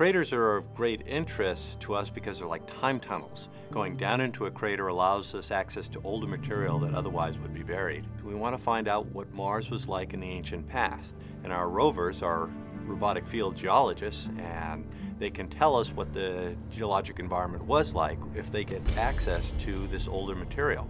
Craters are of great interest to us because they're like time tunnels. Going down into a crater allows us access to older material that otherwise would be buried. We want to find out what Mars was like in the ancient past. And our rovers are robotic field geologists, and they can tell us what the geologic environment was like if they get access to this older material.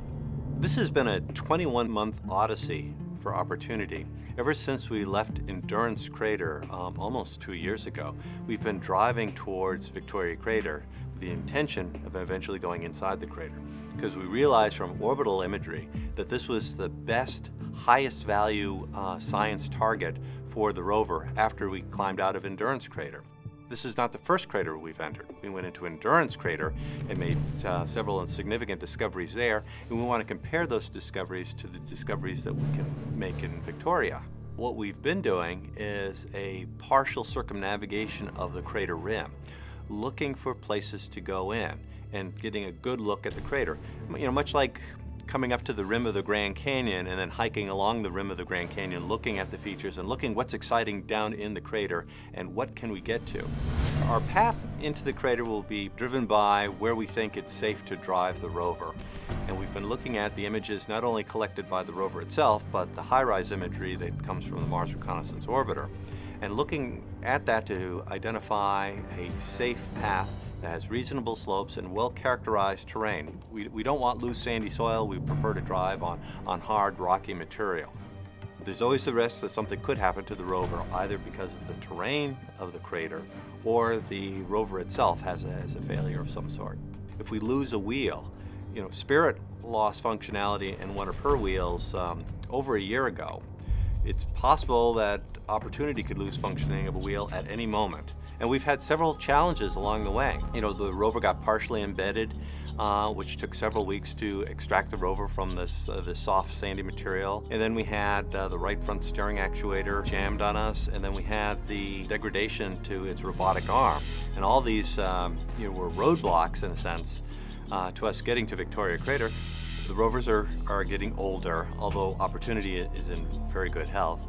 This has been a 21-month odyssey for Opportunity. Ever since we left Endurance Crater almost 2 years ago, we've been driving towards Victoria Crater with the intention of eventually going inside the crater, because we realized from orbital imagery that this was the best, highest value science target for the rover after we climbed out of Endurance Crater. This is not the first crater we've entered. We went into Endurance Crater and made several significant discoveries there, and we want to compare those discoveries to the discoveries that we can make in Victoria. What we've been doing is a partial circumnavigation of the crater rim, looking for places to go in and getting a good look at the crater. You know, much like coming up to the rim of the Grand Canyon and then hiking along the rim of the Grand Canyon, looking at the features and looking what's exciting down in the crater and what can we get to. Our path into the crater will be driven by where we think it's safe to drive the rover. And we've been looking at the images not only collected by the rover itself, but the high-rise imagery that comes from the Mars Reconnaissance Orbiter. And looking at that to identify a safe path that has reasonable slopes and well-characterized terrain. We don't want loose sandy soil. We prefer to drive on hard rocky material. There's always the risk that something could happen to the rover, either because of the terrain of the crater or the rover itself has a failure of some sort. If we lose a wheel, you know, Spirit lost functionality in one of her wheels over a year ago. It's possible that Opportunity could lose functioning of a wheel at any moment. And we've had several challenges along the way. You know, the rover got partially embedded, which took several weeks to extract the rover from this soft sandy material. And then we had the right front steering actuator jammed on us, and then we had the degradation to its robotic arm. And all these you know, were roadblocks, in a sense, to us getting to Victoria Crater. The rovers are getting older, although Opportunity is in very good health.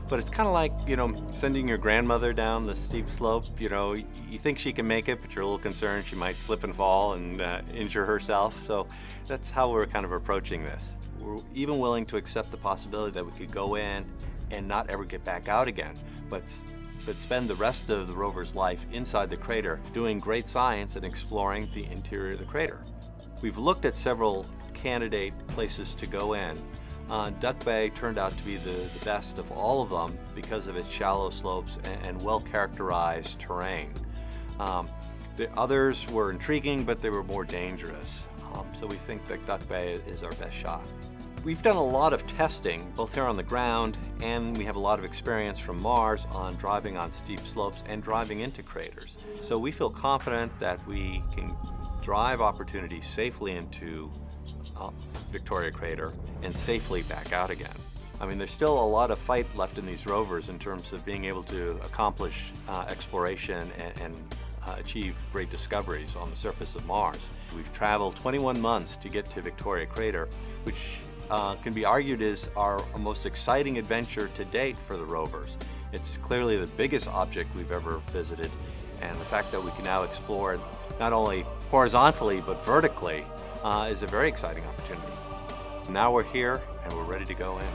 But it's kind of like, you know, sending your grandmother down the steep slope. You know, you think she can make it, but you're a little concerned she might slip and fall and injure herself. So that's how we're kind of approaching this. We're even willing to accept the possibility that we could go in and not ever get back out again, but spend the rest of the rover's life inside the crater doing great science and exploring the interior of the crater. We've looked at several candidate places to go in. Duck Bay turned out to be the best of all of them because of its shallow slopes and well-characterized terrain. The others were intriguing, but they were more dangerous. So we think that Duck Bay is our best shot. We've done a lot of testing, both here on the ground, and we have a lot of experience from Mars on driving on steep slopes and driving into craters. So we feel confident that we can drive Opportunity safely into Victoria Crater and safely back out again. I mean, there's still a lot of fight left in these rovers in terms of being able to accomplish exploration and achieve great discoveries on the surface of Mars. We've traveled 21 months to get to Victoria Crater, which can be argued is our most exciting adventure to date for the rovers. It's clearly the biggest object we've ever visited, and the fact that we can now explore it not only horizontally but vertically is a very exciting opportunity. Now we're here and we're ready to go in.